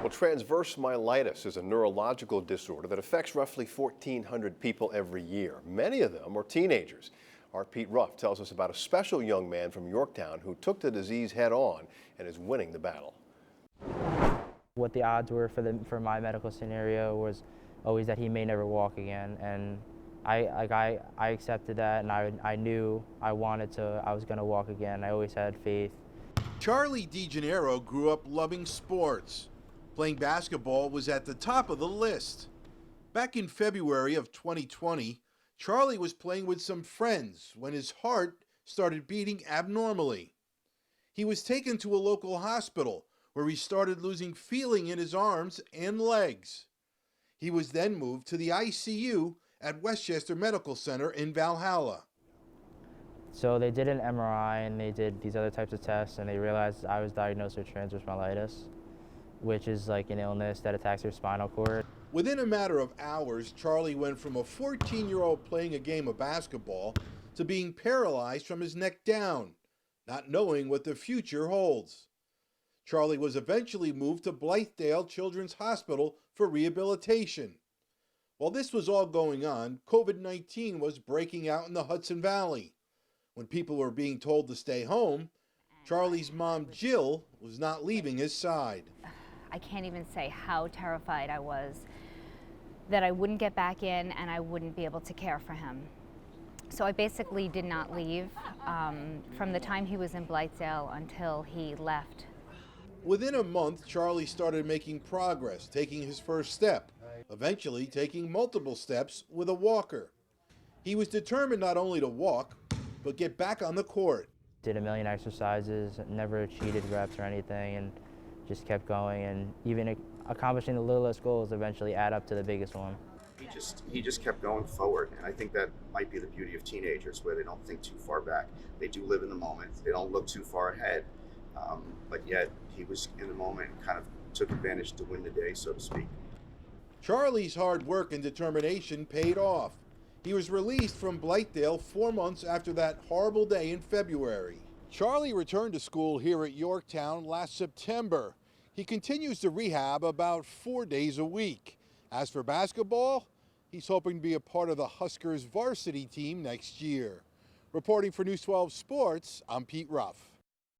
Well, transverse myelitis is a neurological disorder that affects roughly 1,400 people every year. Many of them are teenagers. Our Pete Ruff tells us about a special young man from Yorktown who took the disease head on and is winning the battle. What the odds were for my medical scenario was always that he may never walk again, and I accepted that, and I knew I was going to walk again. I always had faith. Charlie DeGennaro grew up loving sports. Playing basketball was at the top of the list. Back in February of 2020, Charlie was playing with some friends when his heart started beating abnormally. He was taken to a local hospital where he started losing feeling in his arms and legs. He was then moved to the ICU at Westchester Medical Center in Valhalla. So they did an MRI and they did these other types of tests, and they realized I was diagnosed with transverse myelitis, which is like an illness that attacks your spinal cord. Within a matter of hours, Charlie went from a 14-year-old playing a game of basketball to being paralyzed from his neck down, not knowing what the future holds. Charlie was eventually moved to Blythedale Children's Hospital for rehabilitation. While this was all going on, COVID-19 was breaking out in the Hudson Valley. When people were being told to stay home, Charlie's mom, Jill, was not leaving his side. I can't even say how terrified I was that I wouldn't get back in and I wouldn't be able to care for him. So I basically did not leave from the time he was in Blythedale until he left. Within a month, Charlie started making progress, taking his first step, eventually taking multiple steps with a walker. He was determined not only to walk, but get back on the court. Did a million exercises, never cheated reps or anything, and just kept going, and even accomplishing the littlest goals eventually add up to the biggest one. He just kept going forward, and I think that might be the beauty of teenagers, where they don't think too far back. They do live in the moment. They don't look too far ahead, but yet he was in the moment and kind of took advantage to win the day, so to speak. Charlie's hard work and determination paid off. He was released from Blythedale 4 months after that horrible day in February. Charlie returned to school here at Yorktown last September. He continues to rehab about 4 days a week. As for basketball, he's hoping to be a part of the Huskers varsity team next year. Reporting for News 12 Sports, I'm Pete Ruff.